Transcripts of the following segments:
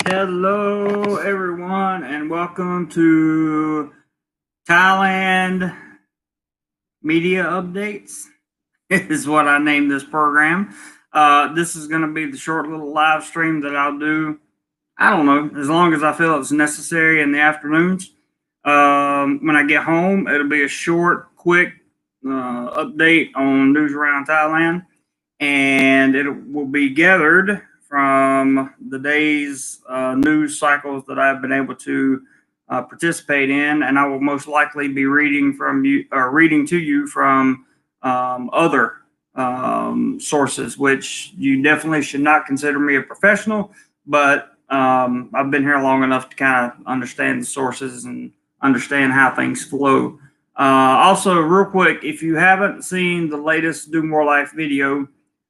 Hello, everyone, and welcome to Thailand Media Updates. Is what I named this program. This is going to be the short little live stream that I'll do. I don't know, as long as I feel it's necessary in the afternoons. When I get home, it'll be a short, quick update on news around Thailand, and it will be gathered from the day's news cycles that I've been able to participate in, and I will most likely be reading to you from other sources, which you definitely should not consider me a professional, but I've been here long enough to kind of understand the sources and understand how things flow. Also, real quick, if you haven't seen the latest Domorelife video,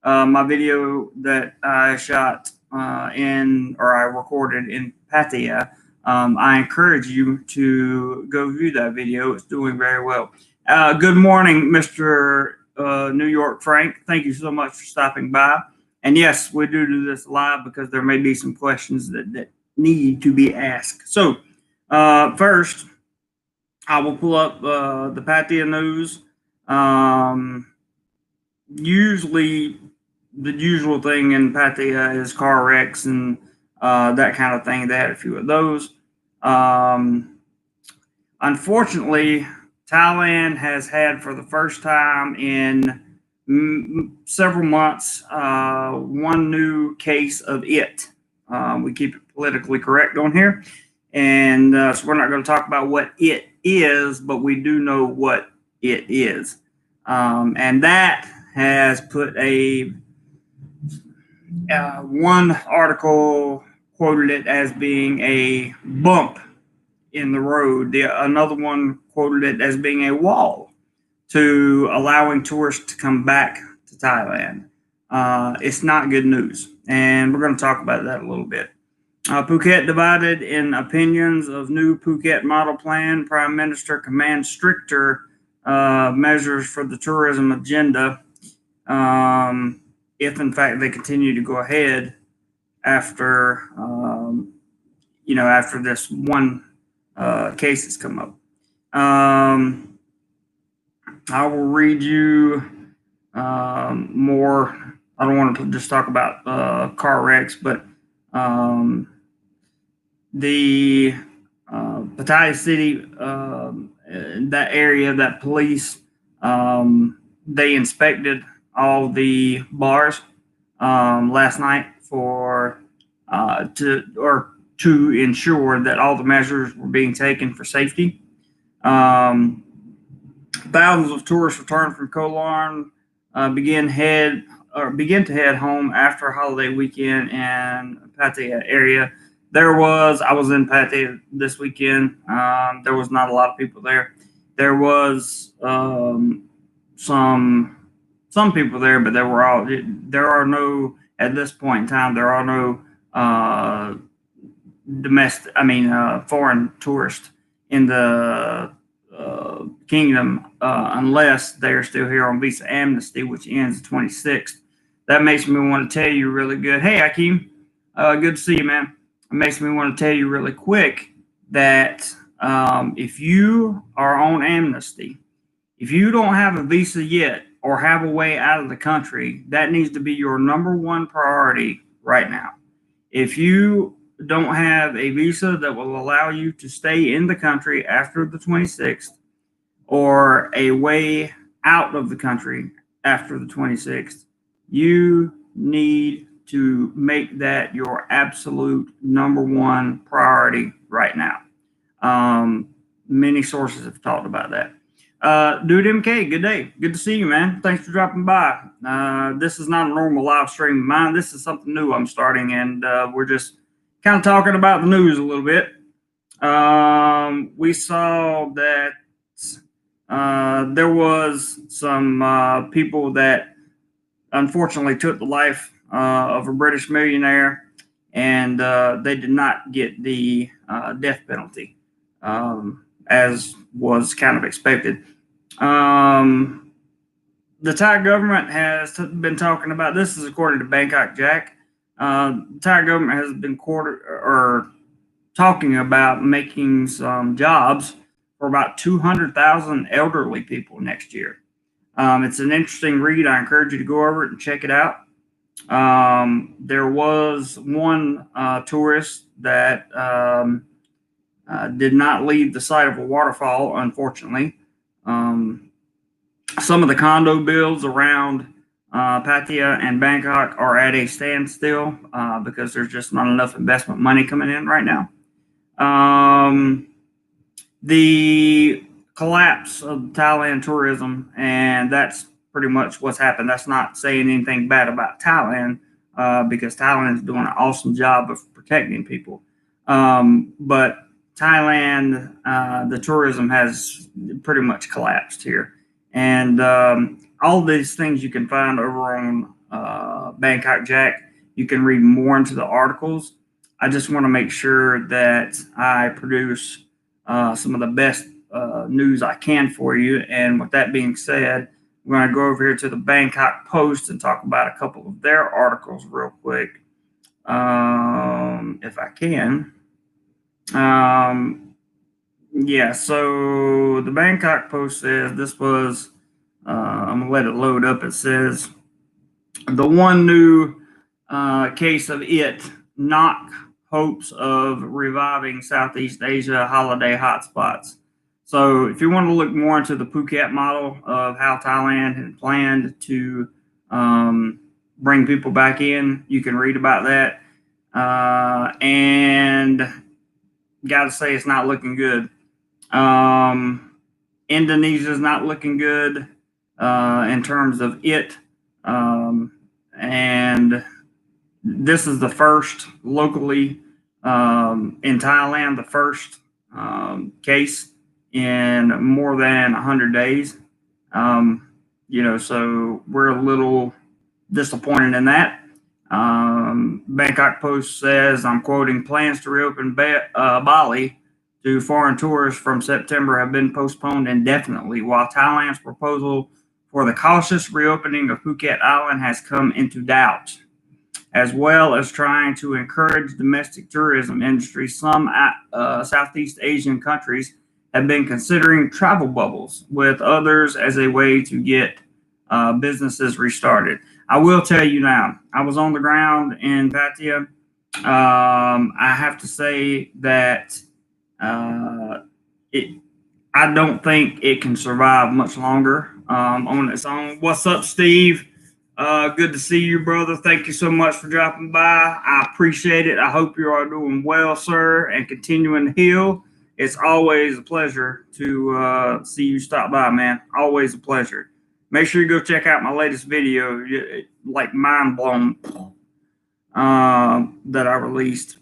my video that I shot I recorded in Pattaya, I encourage you to go view that video. It's doing very well. Good morning, Mr. New York Frank. Thank you so much for stopping by. And yes, we do this live because there may be some questions that need to be asked. So first, I will pull up the Pattaya news. Usually, the usual thing in Pattaya is car wrecks and that kind of thing. They had a few of those. Unfortunately, Thailand has had, for the first time in several months, one new case of it. We keep it politically correct on here. And so we're not going to talk about what it is, but we do know what it is. And that has put one article quoted it as being a bump in the road. Another one quoted it as being a wall to allowing tourists to come back to Thailand. It's not good news, and we're going to talk about that a little bit. Phuket divided in opinions of new Phuket model plan. Prime Minister commands stricter measures for the tourism agenda. If in fact they continue to go ahead after after this one case has come up. I will read you more. I don't want to just talk about car wrecks, but the Pattaya City, that area, that police, they inspected all the bars last night to ensure that all the measures were being taken for safety. Thousands of tourists returned from Koh Larn, begin to head home after holiday weekend in Pattaya area. I was in Pattaya this weekend. There was not a lot of people there. There was some people there, but at this point in time, there are no foreign tourists in the kingdom unless they're still here on visa amnesty, which ends the 26th. That makes me want to tell you really good. Hey, Akeem, good to see you, man. It makes me want to tell you really quick that if you are on amnesty, if you don't have a visa yet or have a way out of the country, that needs to be your number one priority right now. If you don't have a visa that will allow you to stay in the country after the 26th, or a way out of the country after the 26th, you need to make that your absolute number one priority right now. Many sources have talked about that. Dude MK, good day. Good to see you, man. Thanks for dropping by. This is not a normal live stream of mine. This is something new I'm starting, and we're just kind of talking about the news a little bit. We saw that there was some people that unfortunately took the life of a British millionaire, and they did not get the death penalty, as was kind of expected. The Thai government has been talking about, this is according to Bangkok Jack, The Thai government has been talking about making some jobs for about 200,000 elderly people next year. It's an interesting read. I encourage you to go over it and check it out. There was one tourist that did not leave the site of a waterfall, unfortunately. Some of the condo builds around Pattaya and Bangkok are at a standstill because there's just not enough investment money coming in right now. The collapse of Thailand tourism, and that's pretty much what's happened. That's not saying anything bad about Thailand because Thailand is doing an awesome job of protecting people. But Thailand, the tourism has pretty much collapsed here. And all these things you can find over on Bangkok Jack. You can read more into the articles. I just want to make sure that I produce some of the best news I can for you. And with that being said, we're going to go over here to the Bangkok Post and talk about a couple of their articles real quick, if I can. Yeah, so the Bangkok Post says this was, I'm going to let it load up. It says, the one new case of it knock hopes of reviving Southeast Asia holiday hotspots. So if you want to look more into the Phuket model of how Thailand had planned to bring people back in, you can read about that. And got to say, it's not looking good. Indonesia's not looking good in terms of it. And this is the first locally in Thailand, the first case in more than 100 days. So we're a little disappointed in that. Bangkok Post says, I'm quoting, plans to reopen Bali to foreign tourists from September have been postponed indefinitely, while Thailand's proposal for the cautious reopening of Phuket Island has come into doubt. As well as trying to encourage domestic tourism industry, some Southeast Asian countries have been considering travel bubbles, with others as a way to get businesses restarted. I will tell you now, I was on the ground in Pattaya. I have to say that I don't think it can survive much longer on its own. What's up, Steve? Good to see you, brother. Thank you so much for dropping by. I appreciate it. I hope you are doing well, sir, and continuing to heal. It's always a pleasure to see you stop by, man. Always a pleasure. Make sure you go check out my latest video, like mind blown, that I released.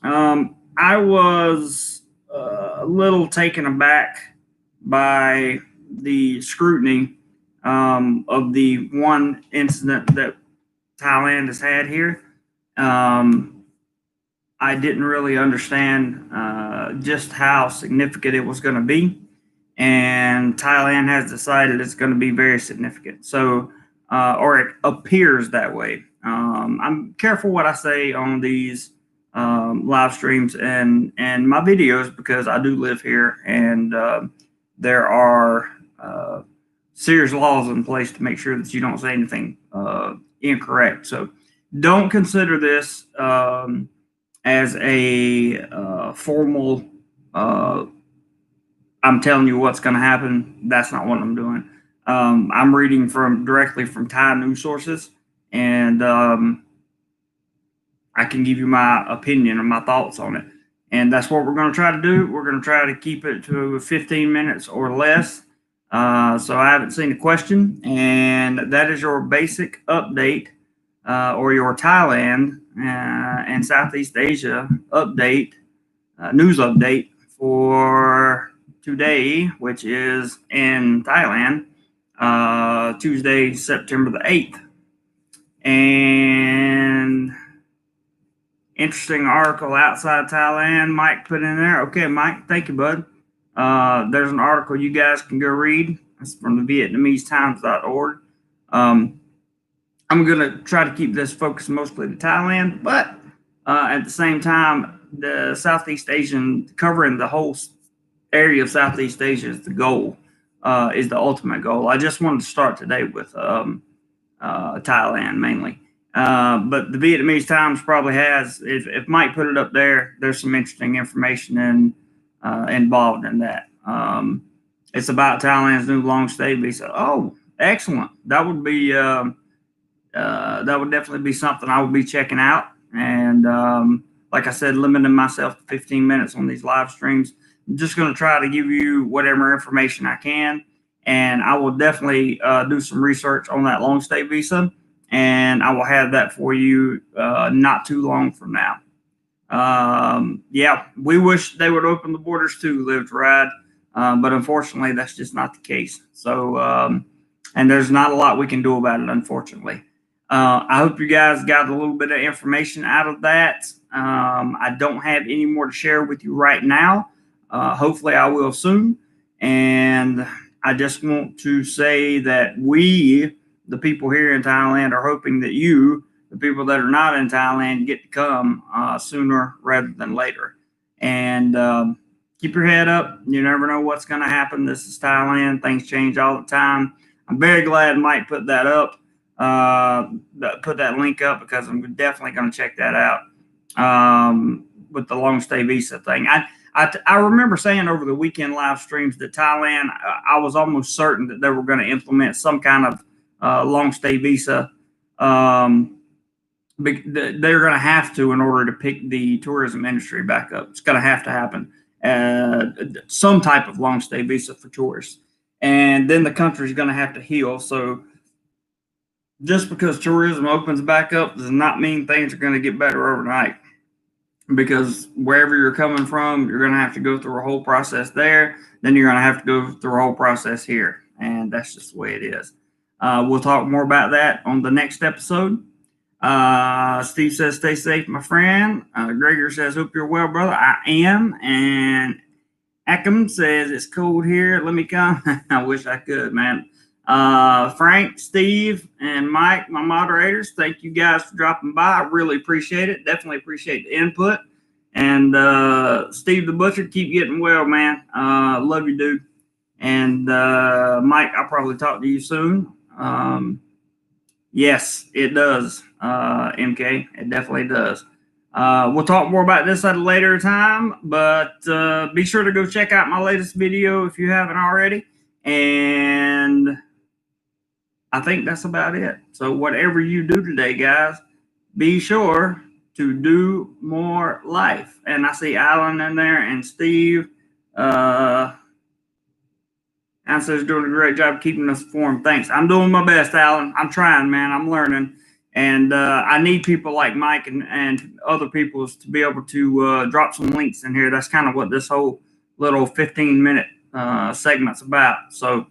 I was a little taken aback by the scrutiny of the one incident that Thailand has had here. I didn't really understand just how significant it was going to be, and Thailand has decided it's going to be very significant. So, or it appears that way. I'm careful what I say on these live streams and my videos because I do live here, and there are serious laws in place to make sure that you don't say anything incorrect. So don't consider this as a formal, I'm telling you what's going to happen. That's not what I'm doing. I'm reading directly from Thai news sources, and I can give you my opinion and my thoughts on it. And that's what we're going to try to do. We're going to try to keep it to 15 minutes or less. So I haven't seen a question, and that is your basic update or your Thailand and Southeast Asia update, news update for today, which is in Thailand, Tuesday, September the 8th. And interesting article outside Thailand, Mike put in there. Okay, Mike, thank you, bud. There's an article you guys can go read. It's from the VietnameseTimes.org. I'm going to try to keep this focused mostly to Thailand, but at the same time, the Southeast Asian, covering the whole area of Southeast Asia is the goal, is the ultimate goal. I just wanted to start today with Thailand mainly. But the Vietnamese Times probably has, if Mike put it up there, there's some interesting information involved in that. It's about Thailand's new long stay visa. Oh, excellent. That would definitely be something I would be checking out. And like I said, limiting myself to 15 minutes on these live streams. I'm just going to try to give you whatever information I can. And I will definitely do some research on that long stay visa. And I will have that for you not too long from now. Yeah, we wish they would open the borders too, Live to Ride. But unfortunately, that's just not the case. So, and there's not a lot we can do about it, unfortunately. I hope you guys got a little bit of information out of that. I don't have any more to share with you right now. Hopefully I will soon. And I just want to say that we, the people here in Thailand, are hoping that you, the people that are not in Thailand, get to come sooner rather than later. And keep your head up. You never know what's going to happen. This is Thailand. Things change all the time. I'm very glad Mike put that up. Put that link up, because I'm definitely going to check that out with the long stay visa thing. I remember saying over the weekend live streams that Thailand, I was almost certain that they were going to implement some kind of long stay visa. They're going to have to, in order to pick the tourism industry back up. It's going to have to happen. Some type of long stay visa for tourists. And then the country's going to have to heal. So just because tourism opens back up does not mean things are going to get better overnight, because wherever you're coming from, you're going to have to go through a whole process there. Then you're going to have to go through a whole process here. And that's just the way it is. We'll talk more about that on the next episode. Steve says, stay safe, my friend. Gregor says, hope you're well, brother. I am. And Ackham says, it's cold here. Let me come. I wish I could, man. Frank, Steve, and Mike, my moderators, thank you guys for dropping by. I really appreciate it. Definitely appreciate the input. And Steve the Butcher, keep getting well, man. Love you, dude. And Mike, I'll probably talk to you soon. Yes, it does, MK. It definitely does. We'll talk more about this at a later time, but be sure to go check out my latest video if you haven't already. And I think that's about it. So whatever you do today, guys, be sure to do more life. And I see Alan in there and Steve. Answer's doing a great job keeping us informed. Thanks. I'm doing my best, Alan. I'm trying, man. I'm learning. And I need people like Mike and other people to be able to drop some links in here. That's kind of what this whole little 15-minute segment's about. So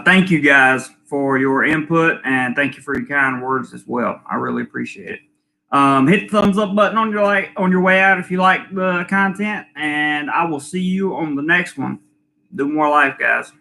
thank you guys for your input, and thank you for your kind words as well. I really appreciate it. Hit the thumbs up button on your way out if you like the content, and I will see you on the next one. Do more life, guys.